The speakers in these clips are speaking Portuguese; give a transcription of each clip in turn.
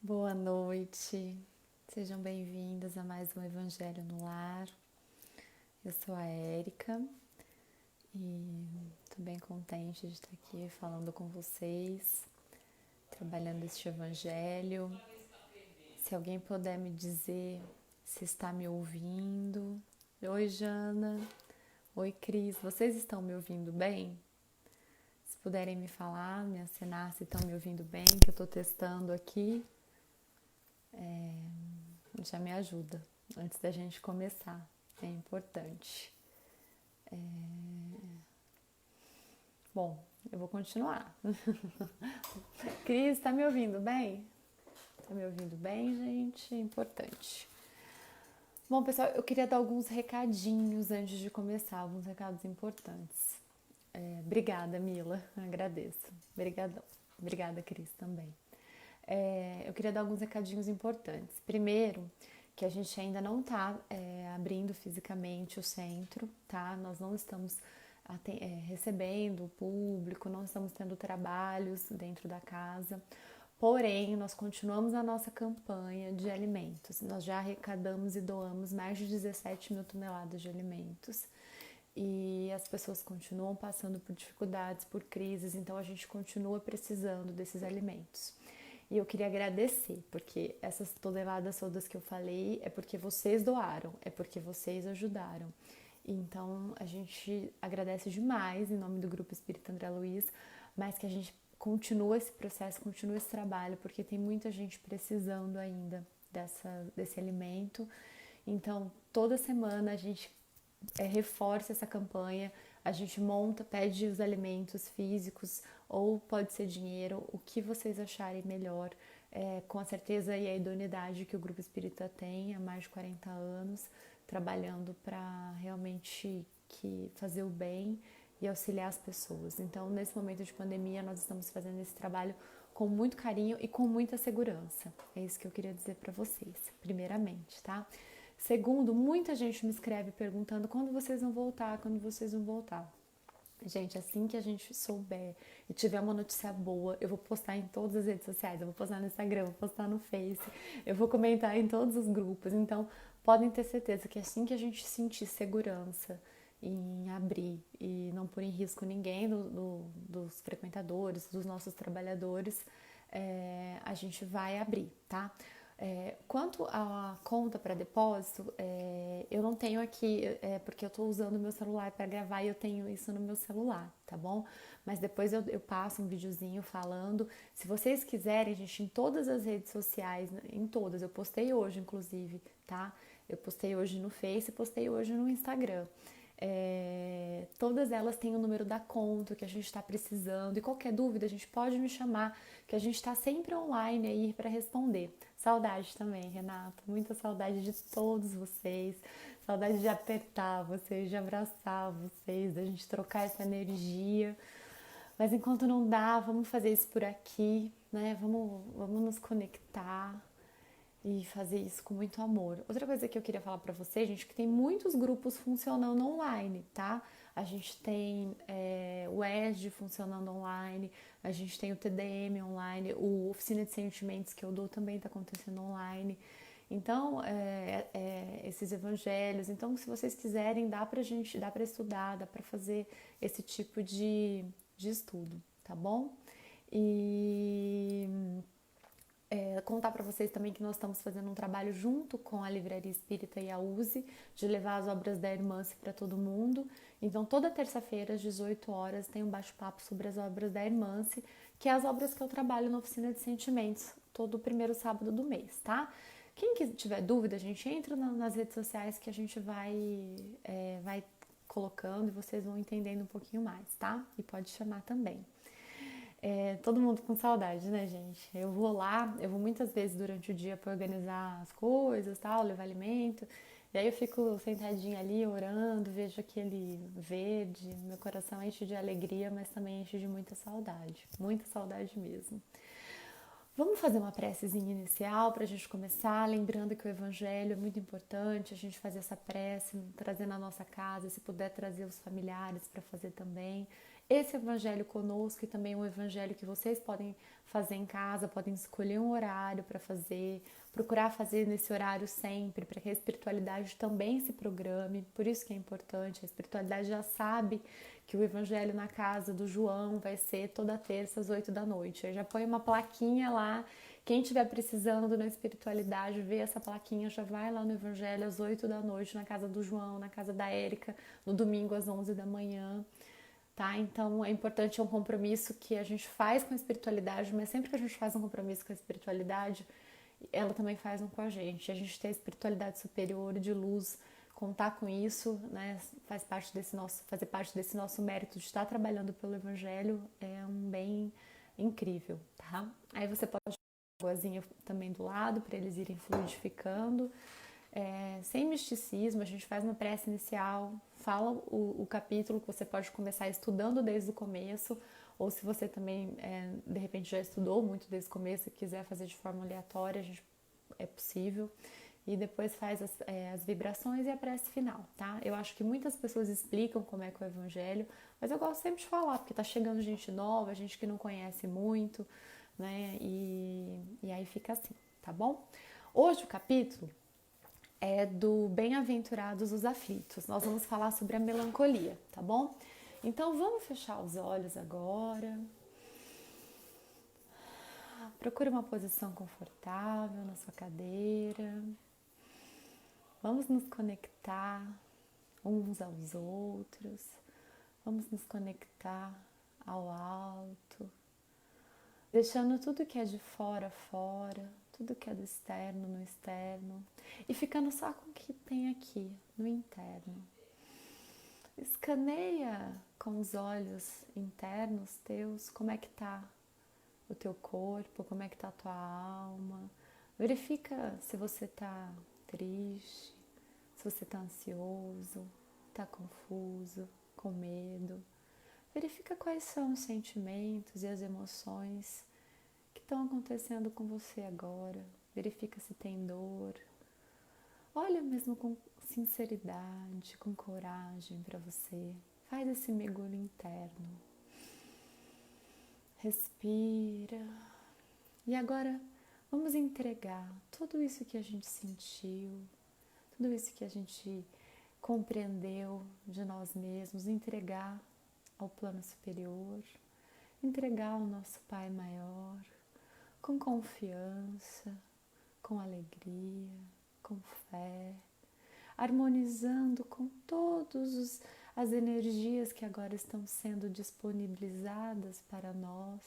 Boa noite, sejam bem-vindos a mais um Evangelho no Lar. Eu sou a Érica e estou bem contente de estar aqui falando com vocês, trabalhando este Evangelho. Se alguém puder me dizer se está me ouvindo. Oi, Jana. Oi, Cris. Vocês estão me ouvindo bem? Se puderem me falar, me acenar se estão me ouvindo bem, que eu estou testando aqui. Já me ajuda antes da gente começar, é importante. Bom, eu vou continuar. Cris, tá me ouvindo bem? Tá me ouvindo bem, gente? Importante. Bom, pessoal, eu queria dar alguns recadinhos antes de começar, alguns recados importantes. Obrigada, Mila, agradeço. Obrigadão. Obrigada, Cris, também. Eu queria dar alguns recadinhos importantes. Primeiro, que a gente ainda não está abrindo fisicamente o centro, tá? Nós não estamos recebendo o público, não estamos tendo trabalhos dentro da casa. Porém, nós continuamos a nossa campanha de alimentos. Nós já arrecadamos e doamos mais de 17 mil toneladas de alimentos. E as pessoas continuam passando por dificuldades, por crises, então a gente continua precisando desses alimentos. E eu queria agradecer, porque essas toneladas todas que eu falei é porque vocês doaram, é porque vocês ajudaram. Então a gente agradece demais em nome do Grupo Espírita André Luiz, mas que a gente continue esse processo, continue esse trabalho, porque tem muita gente precisando ainda desse alimento. Então toda semana a gente reforça essa campanha, a gente monta, pede os alimentos físicos ou pode ser dinheiro, o que vocês acharem melhor, com a certeza e a idoneidade que o Grupo Espírita tem há mais de 40 anos, trabalhando para realmente fazer o bem e auxiliar as pessoas. Então, nesse momento de pandemia, nós estamos fazendo esse trabalho com muito carinho e com muita segurança. É isso que eu queria dizer para vocês, primeiramente, tá? Segundo, muita gente me escreve perguntando quando vocês vão voltar, quando vocês vão voltar. Gente, assim que a gente souber e tiver uma notícia boa, eu vou postar em todas as redes sociais, eu vou postar no Instagram, eu vou postar no Face, eu vou comentar em todos os grupos. Então, podem ter certeza que assim que a gente sentir segurança em abrir e não pôr em risco ninguém dos frequentadores, dos nossos trabalhadores, a gente vai abrir, tá? Quanto à conta para depósito, eu não tenho aqui, porque eu estou usando o meu celular para gravar e eu tenho isso no meu celular, tá bom? Mas depois eu passo um videozinho falando. Se vocês quiserem, gente, em todas as redes sociais, em todas, eu postei hoje, inclusive, tá? Eu postei hoje no Face e postei hoje no Instagram. Todas elas têm o número da conta que a gente está precisando, e qualquer dúvida a gente pode me chamar, que a gente está sempre online aí para responder. Saudade também, Renata, muita saudade de todos vocês, saudade de apertar vocês, de abraçar vocês, da gente trocar essa energia. Mas enquanto não dá, vamos fazer isso por aqui, né? Vamos nos conectar e fazer isso com muito amor. Outra coisa que eu queria falar pra vocês, gente, que tem muitos grupos funcionando online, tá? A gente tem o ESD funcionando online, a gente tem o TDM online, o Oficina de Sentimentos que eu dou também tá acontecendo online. Então, esses evangelhos, então se vocês quiserem, dá pra estudar, dá pra fazer esse tipo de estudo, tá bom? E contar para vocês também que nós estamos fazendo um trabalho junto com a Livraria Espírita e a USE de levar as obras da Irmãce para todo mundo. Então, toda terça-feira, às 18 horas, tem um bate-papo sobre as obras da Irmãce, que é as obras que eu trabalho na Oficina de Sentimentos, todo primeiro sábado do mês, tá? Quem tiver dúvida, a gente entra nas redes sociais que a gente vai colocando e vocês vão entendendo um pouquinho mais, tá? E pode chamar também. Todo mundo com saudade, né, gente? Eu vou lá, eu vou muitas vezes durante o dia para organizar as coisas, tal, levar alimento. E aí eu fico sentadinha ali orando, vejo aquele verde, meu coração enche de alegria, mas também enche de muita saudade mesmo. Vamos fazer uma precezinha inicial para a gente começar, lembrando que o Evangelho é muito importante, a gente fazer essa prece, trazer na nossa casa, se puder trazer os familiares para fazer também. esse evangelho conosco e também um evangelho que vocês podem fazer em casa, podem escolher um horário para fazer, procurar fazer nesse horário sempre, para que a espiritualidade também se programe. Por isso que é importante, a espiritualidade já sabe que o evangelho na casa do João vai ser toda terça às 8 da noite. Aí já põe uma plaquinha lá. Quem estiver precisando na espiritualidade, vê essa plaquinha, já vai lá no evangelho às 8 da noite, na casa do João, na casa da Érica, no domingo às 11 da manhã. Tá? Então é importante, é um compromisso que a gente faz com a espiritualidade, mas sempre que a gente faz um compromisso com a espiritualidade, ela também faz um com a gente. A gente ter a espiritualidade superior de luz, contar com isso, né? Fazer parte desse nosso mérito de estar trabalhando pelo evangelho é um bem incrível, tá? Aí você pode uma águazinha também do lado para eles irem fluidificando. Sem misticismo, a gente faz uma prece inicial, fala o capítulo que você pode começar estudando desde o começo, ou se você também, de repente, já estudou muito desde o começo e quiser fazer de forma aleatória, é possível. E depois faz as vibrações e a prece final, tá? Eu acho que muitas pessoas explicam como é que é o evangelho, mas eu gosto sempre de falar, porque tá chegando gente nova, gente que não conhece muito, né? E aí fica assim, tá bom? Hoje o capítulo é do Bem-aventurados os aflitos. Nós vamos falar sobre a melancolia, tá bom? Então vamos fechar os olhos agora. Procure uma posição confortável na sua cadeira. Vamos nos conectar uns aos outros. Vamos nos conectar ao alto, deixando tudo que é de fora fora, tudo que é do externo no externo e ficando só com o que tem aqui no interno. Escaneia com os olhos internos teus como é que tá o teu corpo, como é que tá a tua alma. Verifica se você tá triste, se você tá ansioso, tá confuso, com medo. Verifica quais são os sentimentos e as emoções que estão acontecendo com você agora. Verifica se tem dor. Olha mesmo com sinceridade, com coragem para você. Faz esse mergulho interno. Respira. E agora vamos entregar tudo isso que a gente sentiu, tudo isso que a gente compreendeu de nós mesmos, entregar ao plano superior, entregar ao nosso Pai maior, com confiança, com alegria, com fé, harmonizando com todas as energias que agora estão sendo disponibilizadas para nós,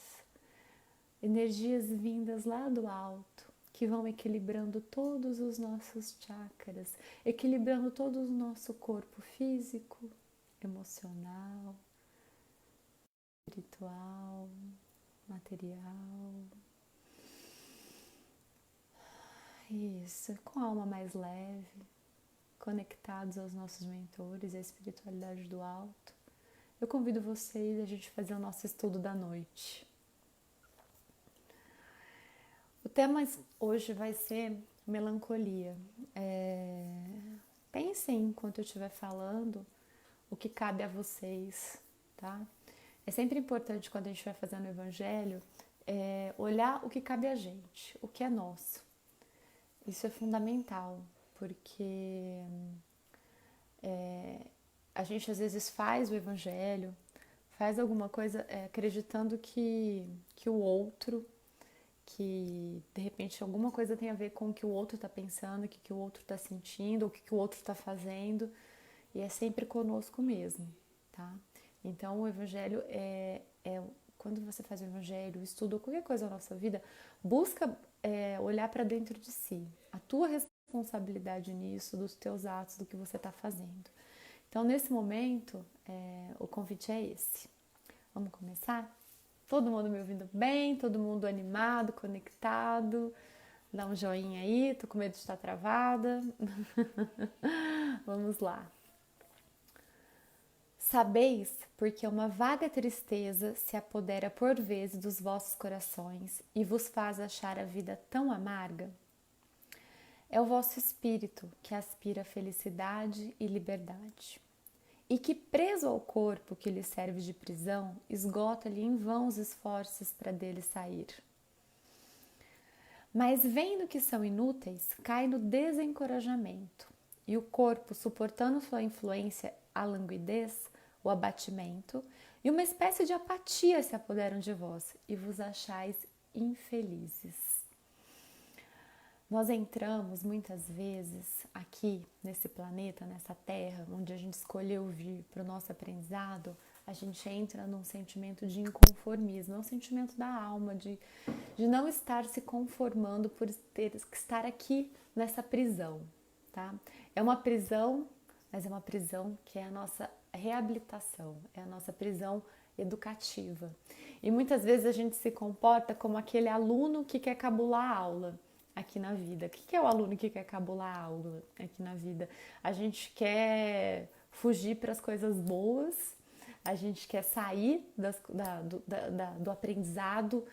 energias vindas lá do alto, que vão equilibrando todos os nossos chakras, equilibrando todo o nosso corpo físico, emocional, espiritual, material. Isso, com a alma mais leve, conectados aos nossos mentores, à espiritualidade do alto. Eu convido vocês a gente fazer o nosso estudo da noite. O tema hoje vai ser melancolia. Pensem enquanto eu estiver falando o que cabe a vocês, tá? É sempre importante quando a gente vai fazendo o evangelho olhar o que cabe a gente, o que é nosso. Isso é fundamental, porque a gente às vezes faz o evangelho, faz alguma coisa acreditando que o outro, que de repente alguma coisa tem a ver com o que o outro está pensando, o que o outro está sentindo, o que o outro está fazendo, e é sempre conosco mesmo, tá? Então o evangelho quando você faz o evangelho, estuda qualquer coisa na nossa vida, busca olhar para dentro de si, a tua responsabilidade nisso, dos teus atos, do que você está fazendo. Então nesse momento, o convite é esse. Vamos começar? Todo mundo me ouvindo bem, todo mundo animado, conectado. Dá um joinha aí, tô com medo de estar travada. Vamos lá. Sabeis, porque uma vaga tristeza se apodera por vezes dos vossos corações e vos faz achar a vida tão amarga? É o vosso espírito que aspira a felicidade e liberdade. e que, preso ao corpo que lhe serve de prisão, esgota-lhe em vão os esforços para dele sair. Mas vendo que são inúteis, cai no desencorajamento, e o corpo, suportando sua influência, a languidez, o abatimento, e uma espécie de apatia se apoderam de vós, e vos achais infelizes. Nós entramos muitas vezes aqui nesse planeta, nessa terra, onde a gente escolheu vir para o nosso aprendizado, a gente entra num sentimento de inconformismo, é um sentimento da alma, de não estar se conformando por ter que estar aqui nessa prisão, tá? É uma prisão, mas é uma prisão que é a nossa reabilitação, é a nossa prisão educativa. E muitas vezes a gente se comporta como aquele aluno que quer cabular a aula aqui na vida. O que é o aluno que quer cabular a aula aqui na vida? A gente quer fugir para as coisas boas, a gente quer sair do aprendizado,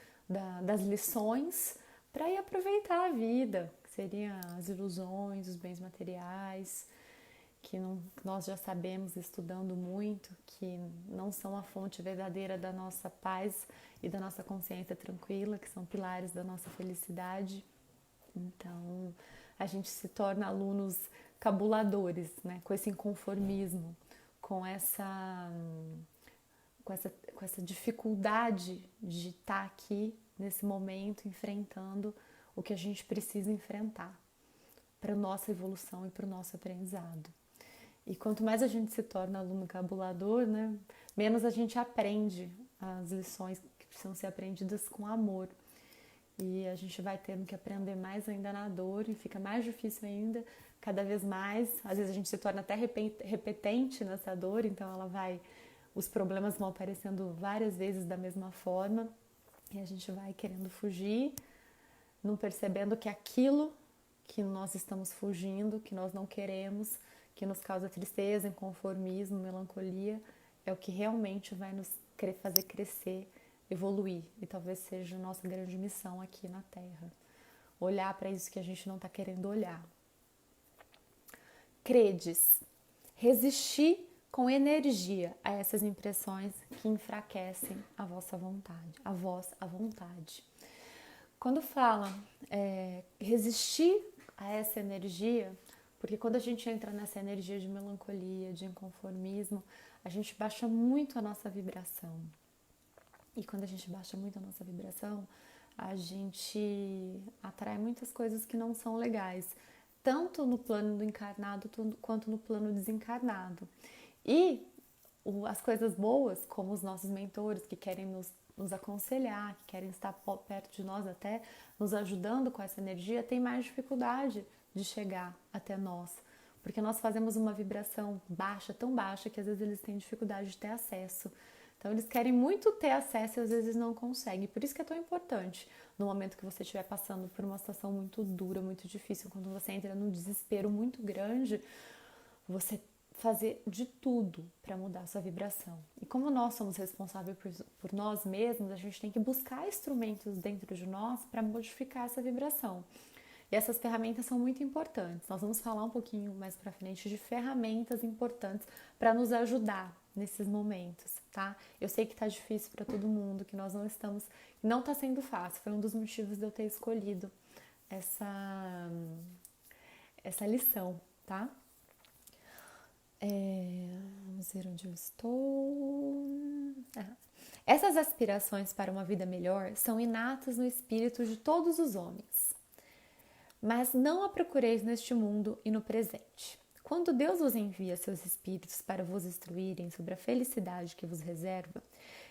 das lições, para ir aproveitar a vida, que seriam as ilusões, os bens materiais, que nós já sabemos, estudando muito, que não são a fonte verdadeira da nossa paz e da nossa consciência tranquila, que são pilares da nossa felicidade. Então, a gente se torna alunos cabuladores, né? Com esse inconformismo, com essa dificuldade de estar aqui nesse momento enfrentando o que a gente precisa enfrentar para a nossa evolução e para o nosso aprendizado. E quanto mais a gente se torna aluno cabulador, né, menos a gente aprende as lições que precisam ser aprendidas com amor. E a gente vai tendo que aprender mais ainda na dor e fica mais difícil ainda, cada vez mais. Às vezes a gente se torna até repetente nessa dor, então os problemas vão aparecendo várias vezes da mesma forma e a gente vai querendo fugir, não percebendo que aquilo que nós estamos fugindo, que nós não queremos, que nos causa tristeza, inconformismo, melancolia, é o que realmente vai nos fazer crescer, evoluir. E talvez seja a nossa grande missão aqui na Terra. Olhar para isso que a gente não está querendo olhar. Credes, resistir com energia a essas impressões que enfraquecem a vossa vontade, a vontade. Quando fala resistir a essa energia, porque quando a gente entra nessa energia de melancolia, de inconformismo, a gente baixa muito a nossa vibração. E quando a gente baixa muito a nossa vibração, a gente atrai muitas coisas que não são legais, tanto no plano do encarnado quanto no plano desencarnado. E as coisas boas, como os nossos mentores que querem nos aconselhar, que querem estar perto de nós até, nos ajudando com essa energia, tem mais dificuldade de chegar até nós, porque nós fazemos uma vibração baixa, tão baixa, que às vezes eles têm dificuldade de ter acesso. Então eles querem muito ter acesso e às vezes não conseguem. Por isso que é tão importante, no momento que você estiver passando por uma situação muito dura, muito difícil, quando você entra num desespero muito grande, você fazer de tudo para mudar a sua vibração. E como nós somos responsáveis por nós mesmos, a gente tem que buscar instrumentos dentro de nós para modificar essa vibração. E essas ferramentas são muito importantes. Nós vamos falar um pouquinho mais para frente de ferramentas importantes para nos ajudar nesses momentos, tá? Eu sei que tá difícil para todo mundo, que nós não tá sendo fácil. Foi um dos motivos de eu ter escolhido essa lição, tá? Vamos ver onde eu estou. Essas aspirações para uma vida melhor são inatas no espírito de todos os homens. Mas não a procureis neste mundo e no presente. Quando Deus vos envia seus espíritos para vos instruírem sobre a felicidade que vos reserva,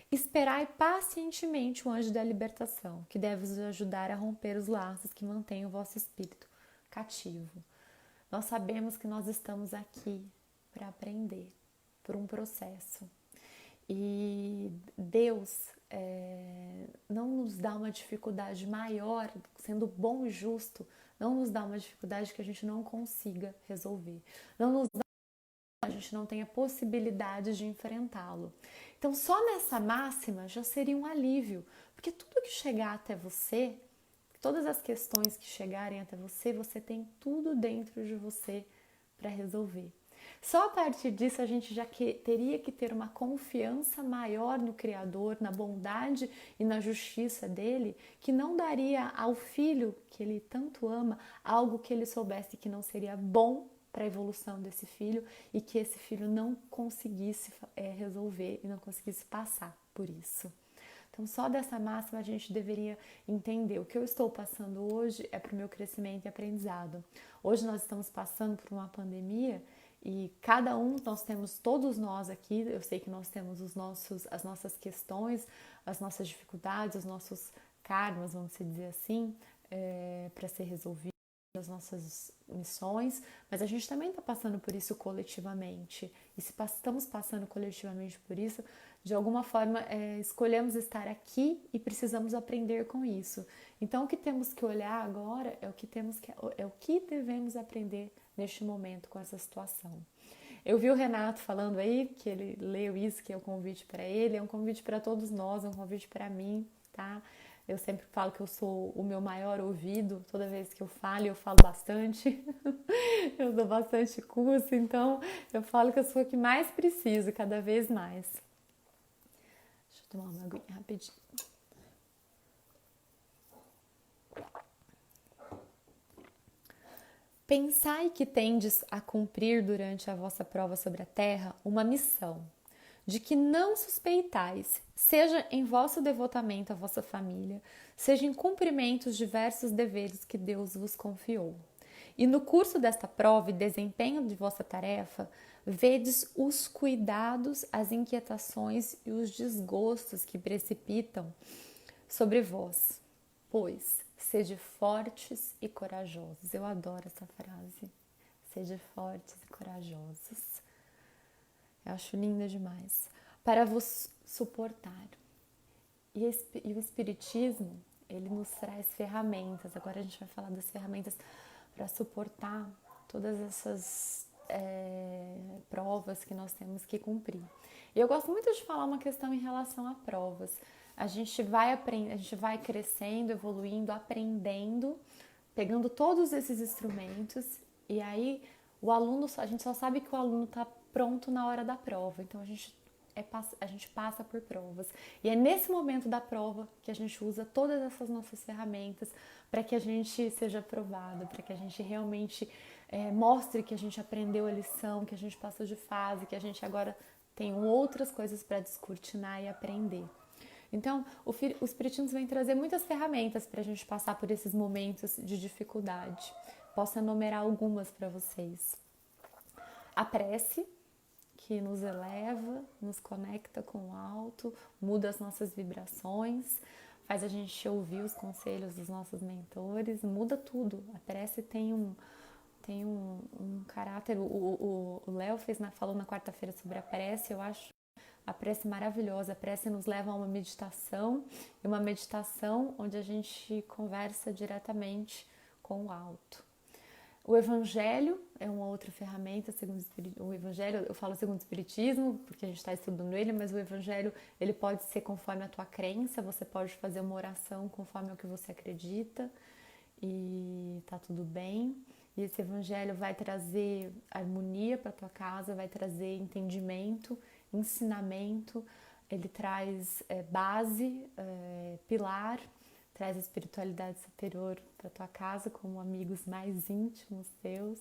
esperai pacientemente o anjo da libertação, que deve vos ajudar a romper os laços que mantêm o vosso espírito cativo. Nós sabemos que nós estamos aqui para aprender, por um processo. E Deus não nos dá uma dificuldade maior, sendo bom e justo, não nos dá uma dificuldade que a gente não consiga resolver. Não nos dá a gente não tenha possibilidade de enfrentá-lo. Então, só nessa máxima já seria um alívio, porque tudo que chegar até você, todas as questões que chegarem até você, você tem tudo dentro de você para resolver. Só a partir disso a gente já teria que ter uma confiança maior no Criador, na bondade e na justiça dele, que não daria ao filho que ele tanto ama algo que ele soubesse que não seria bom para a evolução desse filho e que esse filho não conseguisse resolver e não conseguisse passar por isso. Então, só dessa máxima a gente deveria entender. O que eu estou passando hoje é para o meu crescimento e aprendizado. Hoje nós estamos passando por uma pandemia e cada um, nós temos, todos nós aqui, eu sei que nós temos as nossas questões, as nossas dificuldades, os nossos karmas, vamos dizer assim, para ser resolvido, as nossas missões, mas a gente também está passando por isso coletivamente. E se estamos passando coletivamente por isso, de alguma forma escolhemos estar aqui e precisamos aprender com isso. Então o que temos que olhar agora é o que devemos aprender neste momento com essa situação. Eu vi o Renato falando aí que ele leu isso, que é um convite para ele, é um convite para todos nós, é um convite para mim, tá? Eu sempre falo que eu sou o meu maior ouvido, toda vez que eu falo bastante, eu dou bastante curso, então eu falo que eu sou a que mais preciso, cada vez mais. Deixa eu tomar uma aguinha rapidinho. Pensai que tendes a cumprir durante a vossa prova sobre a terra uma missão, de que não suspeitais, seja em vosso devotamento à vossa família, seja em cumprimento os diversos deveres que Deus vos confiou. E no curso desta prova e desempenho de vossa tarefa, vedes os cuidados, as inquietações e os desgostos que precipitam sobre vós, pois sede fortes e corajosos. Eu adoro essa frase. Sede fortes e corajosos. Eu acho linda demais. Para vos suportar. E o Espiritismo, ele nos traz ferramentas. Agora a gente vai falar das ferramentas para suportar todas essas provas que nós temos que cumprir. E eu gosto muito de falar uma questão em relação a provas. A gente vai crescendo, evoluindo, aprendendo, pegando todos esses instrumentos e aí a gente só sabe que o aluno está pronto na hora da prova. Então a gente passa por provas. E é nesse momento da prova que a gente usa todas essas nossas ferramentas para que a gente seja aprovado, para que a gente realmente mostre que a gente aprendeu a lição, que a gente passou de fase, que a gente agora tem outras coisas para descortinar e aprender. Então, o Espiritismo vem trazer muitas ferramentas para a gente passar por esses momentos de dificuldade. Posso enumerar algumas para vocês. A prece, que nos eleva, nos conecta com o alto, muda as nossas vibrações, faz a gente ouvir os conselhos dos nossos mentores, muda tudo. A prece tem um caráter. O Léo falou na quarta-feira sobre a prece, eu acho a prece maravilhosa. A prece nos leva a uma meditação, e uma meditação onde a gente conversa diretamente com o alto. O Evangelho é uma outra ferramenta, o Evangelho, eu falo segundo o Espiritismo, porque a gente está estudando ele, mas o Evangelho, ele pode ser conforme a tua crença, você pode fazer uma oração conforme o que você acredita, e tá tudo bem. E esse Evangelho vai trazer harmonia para tua casa, vai trazer entendimento, ensinamento, ele traz base, pilar, traz a espiritualidade superior para tua casa como amigos mais íntimos teus.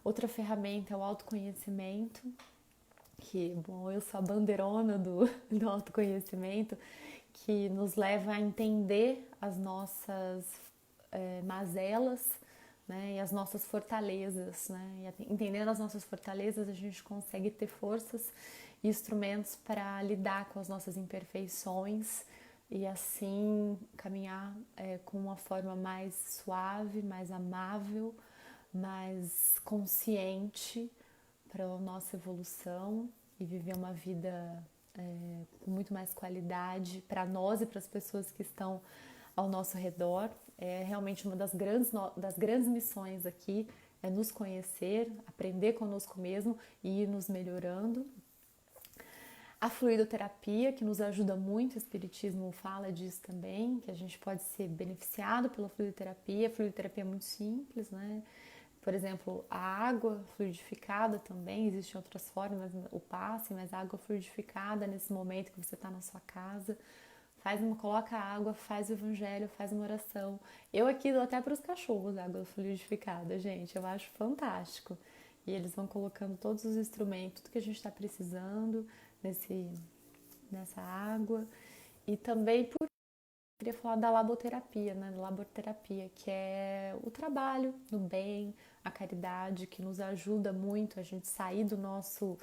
Outra ferramenta é o autoconhecimento, que, bom, eu sou a bandeirona do autoconhecimento, que nos leva a entender as nossas mazelas, né, e as nossas fortalezas, né? E entendendo as nossas fortalezas, a gente consegue ter forças e instrumentos para lidar com as nossas imperfeições e assim caminhar com uma forma mais suave, mais amável, mais consciente para a nossa evolução e viver uma vida com muito mais qualidade para nós e para as pessoas que estão ao nosso redor. É realmente uma das grandes missões aqui, é nos conhecer, aprender conosco mesmo e ir nos melhorando. A fluidoterapia, que nos ajuda muito, o Espiritismo fala disso também, que a gente pode ser beneficiado pela fluidoterapia. A fluidoterapia é muito simples, né? Por exemplo, a água fluidificada também, existem outras formas, o passe, mas a água fluidificada nesse momento que você está na sua casa, coloca água, faz o evangelho, faz uma oração. Eu aqui dou até para os cachorros água fluidificada, gente, eu acho fantástico. E eles vão colocando todos os instrumentos, tudo que a gente está precisando nessa água. E também queria falar da laboterapia, né? Laboterapia, que é o trabalho no bem, a caridade, que nos ajuda muito a gente sair do nosso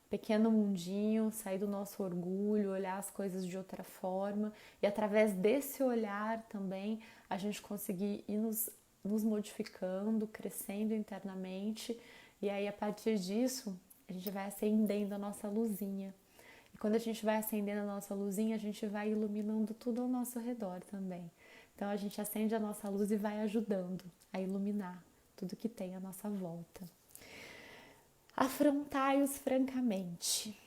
pequeno mundinho, sair do nosso orgulho, olhar as coisas de outra forma e através desse olhar também a gente conseguir ir nos modificando, crescendo internamente e aí a partir disso a gente vai acendendo a nossa luzinha. E quando a gente vai acendendo a nossa luzinha, a gente vai iluminando tudo ao nosso redor também. Então a gente acende a nossa luz e vai ajudando a iluminar tudo que tem à nossa volta. Afrontai-os francamente.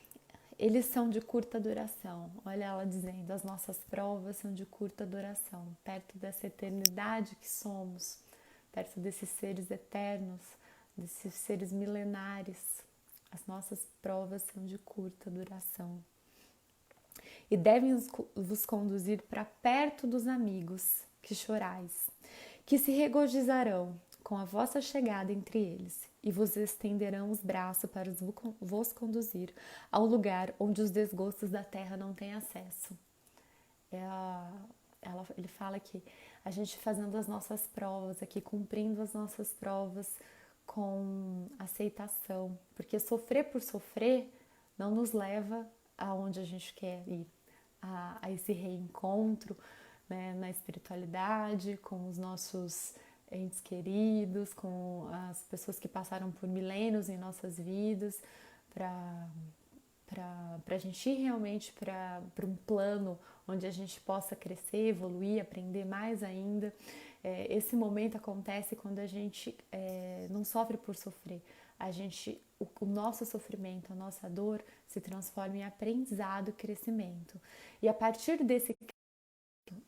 Eles são de curta duração. Olha ela dizendo, as nossas provas são de curta duração. Perto dessa eternidade que somos, perto desses seres eternos, desses seres milenares, as nossas provas são de curta duração. E devem vos conduzir para perto dos amigos que chorais, que se regozijarão com a vossa chegada entre eles, e vos estenderão os braços para vos conduzir ao lugar onde os desgostos da terra não têm acesso. Ele fala que a gente fazendo as nossas provas aqui, cumprindo as nossas provas com aceitação, porque sofrer por sofrer não nos leva aonde a gente quer ir, a esse reencontro, né, na espiritualidade, com os nossos entes queridos, com as pessoas que passaram por milênios em nossas vidas, para a gente ir realmente para um plano onde a gente possa crescer, evoluir, aprender mais ainda. Esse momento acontece quando a gente não sofre por sofrer. O nosso sofrimento, a nossa dor se transforma em aprendizado e crescimento. E a partir desse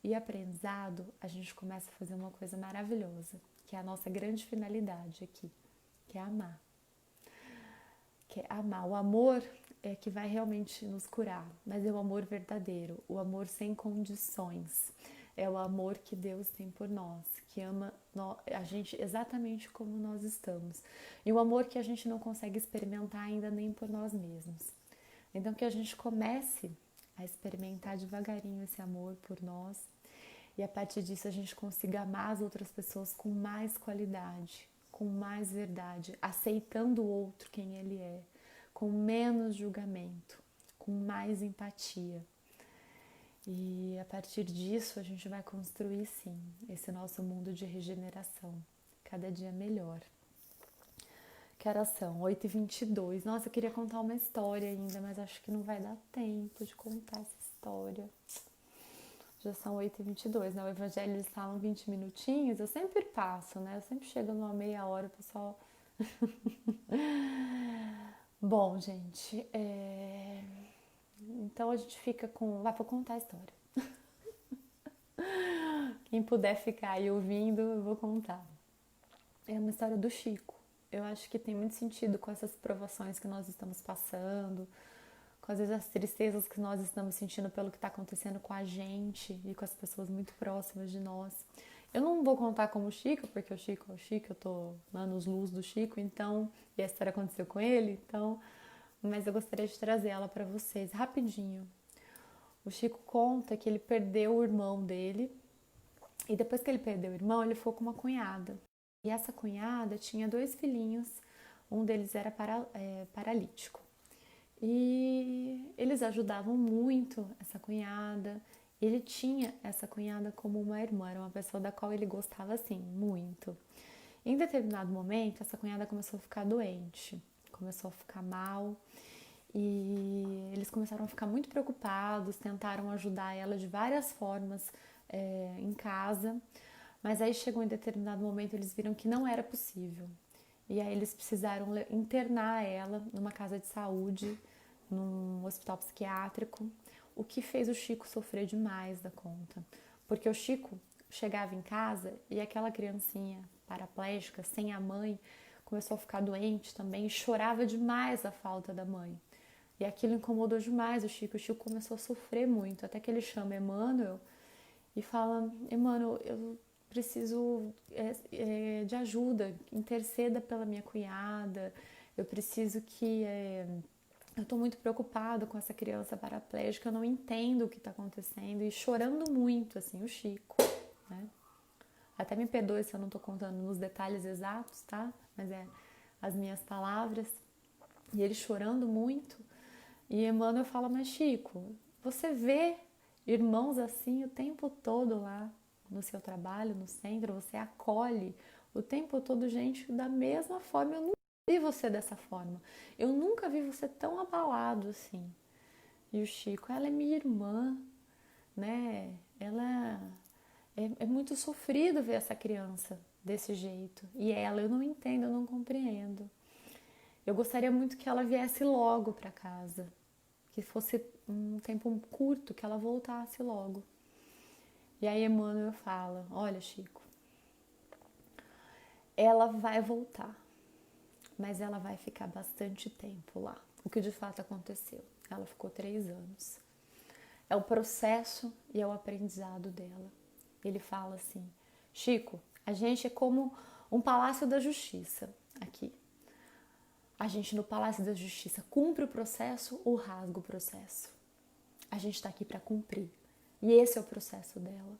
e aprendizado, a gente começa a fazer uma coisa maravilhosa, que é a nossa grande finalidade aqui, que é amar. Que é amar. O amor é que vai realmente nos curar, mas é o amor verdadeiro, o amor sem condições. É o amor que Deus tem por nós, que ama a gente exatamente como nós estamos. E o amor que a gente não consegue experimentar ainda nem por nós mesmos. Então que a gente comece a experimentar devagarinho esse amor por nós e a partir disso a gente consiga amar as outras pessoas com mais qualidade, com mais verdade, aceitando o outro quem ele é, com menos julgamento, com mais empatia. E a partir disso a gente vai construir sim esse nosso mundo de regeneração, cada dia melhor. Que horas são? 8h22. Nossa, eu queria contar uma história ainda, mas acho que não vai dar tempo de contar essa história. Já são 8h22, né? O evangelho eles falam 20 minutinhos, eu sempre passo, né? Eu sempre chego numa meia hora, o pessoal... Bom, gente, então a gente fica com... Vai pra contar a história. Quem puder ficar aí ouvindo, eu vou contar. É uma história do Chico. Eu acho que tem muito sentido com essas provações que nós estamos passando, com às vezes as tristezas que nós estamos sentindo pelo que está acontecendo com a gente e com as pessoas muito próximas de nós. Eu não vou contar como o Chico, porque o Chico é o Chico, eu tô lá nos luz do Chico, então, e a história aconteceu com ele, então, mas eu gostaria de trazer ela para vocês rapidinho. O Chico conta que ele perdeu o irmão dele, e depois que ele perdeu o irmão, ele ficou com uma cunhada. E essa cunhada tinha 2 filhinhos, um deles era paralítico. E eles ajudavam muito essa cunhada. Ele tinha essa cunhada como uma irmã, era uma pessoa da qual ele gostava assim, muito. Em determinado momento, essa cunhada começou a ficar doente, começou a ficar mal. E eles começaram a ficar muito preocupados, tentaram ajudar ela de várias formas em casa. Mas aí chegou em determinado momento, eles viram que não era possível. E aí eles precisaram internar ela numa casa de saúde, num hospital psiquiátrico, o que fez o Chico sofrer demais da conta. Porque o Chico, chegava em casa e aquela criancinha paraplégica, sem a mãe, começou a ficar doente também e chorava demais a falta da mãe. E aquilo incomodou demais o Chico. O Chico começou a sofrer muito, até que ele chama Emmanuel e fala: Emmanuel, eu preciso de ajuda, interceda pela minha cunhada, eu preciso que... eu estou muito preocupado com essa criança paraplégica, eu não entendo o que está acontecendo, e chorando muito, assim, o Chico, né? Até me perdoe se eu não estou contando nos detalhes exatos, tá? Mas é as minhas palavras. E ele chorando muito. E Emmanuel fala: mas Chico, você vê irmãos assim o tempo todo lá no seu trabalho, no centro, você acolhe o tempo todo gente da mesma forma. Eu nunca vi você dessa forma. Eu nunca vi você tão abalado assim. E o Chico: ela é minha irmã, né? Ela é muito sofrido ver essa criança desse jeito. E ela, eu não entendo, eu não compreendo. Eu gostaria muito que ela viesse logo para casa, que fosse um tempo curto, que ela voltasse logo. E aí Emmanuel fala: olha, Chico, ela vai voltar, mas ela vai ficar bastante tempo lá. O que de fato aconteceu? Ela ficou 3 anos. É o processo e é o aprendizado dela. Ele fala assim: Chico, a gente é como um palácio da justiça aqui. A gente no palácio da justiça cumpre o processo ou rasga o processo. A gente está aqui para cumprir. E esse é o processo dela.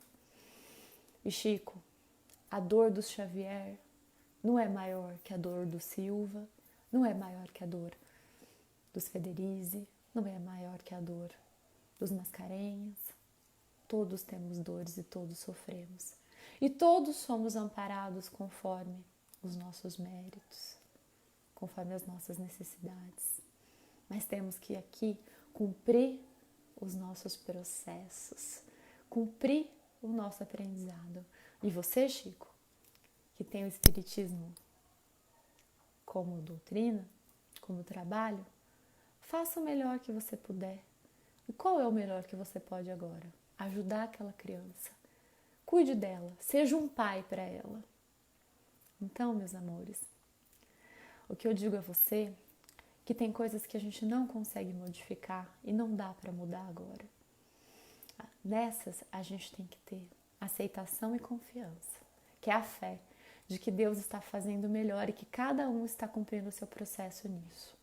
E Chico, a dor do Xavier não é maior que a dor do Silva, não é maior que a dor dos Federizi, não é maior que a dor dos Mascarenhas. Todos temos dores e todos sofremos. E todos somos amparados conforme os nossos méritos, conforme as nossas necessidades. Mas temos que aqui cumprir os nossos processos, cumprir o nosso aprendizado. E você, Chico, que tem o Espiritismo como doutrina, como trabalho, faça o melhor que você puder. E qual é o melhor que você pode agora? Ajudar aquela criança. Cuide dela, seja um pai para ela. Então, meus amores, o que eu digo a você, que tem coisas que a gente não consegue modificar e não dá para mudar agora. Nessas, a gente tem que ter aceitação e confiança, que é a fé de que Deus está fazendo melhor e que cada um está cumprindo o seu processo nisso.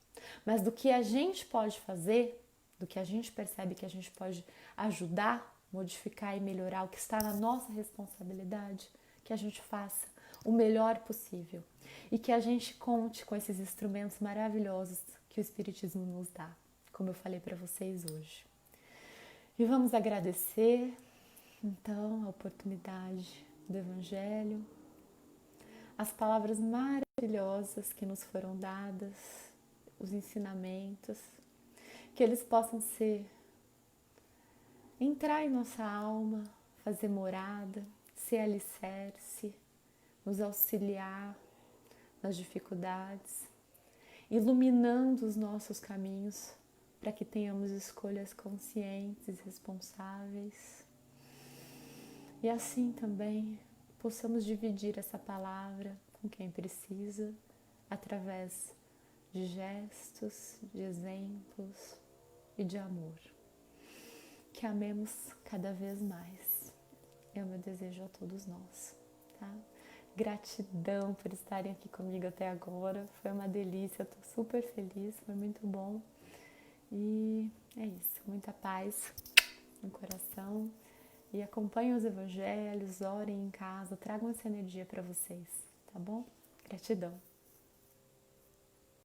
Mas do que a gente pode fazer, do que a gente percebe que a gente pode ajudar, modificar e melhorar, o que está na nossa responsabilidade, que a gente faça o melhor possível e que a gente conte com esses instrumentos maravilhosos que o Espiritismo nos dá, como eu falei para vocês hoje. E vamos agradecer, então, a oportunidade do Evangelho, as palavras maravilhosas que nos foram dadas, os ensinamentos, que eles possam entrar em nossa alma, fazer morada, ser alicerce, nos auxiliar nas dificuldades, iluminando os nossos caminhos para que tenhamos escolhas conscientes, responsáveis. E assim também possamos dividir essa palavra com quem precisa, através de gestos, de exemplos e de amor. Que amemos cada vez mais. É o meu desejo a todos nós, tá? Gratidão por estarem aqui comigo até agora. Foi uma delícia, eu tô super feliz, foi muito bom. E é isso, muita paz no coração. E acompanhem os evangelhos, orem em casa, tragam essa energia para vocês, tá bom? Gratidão.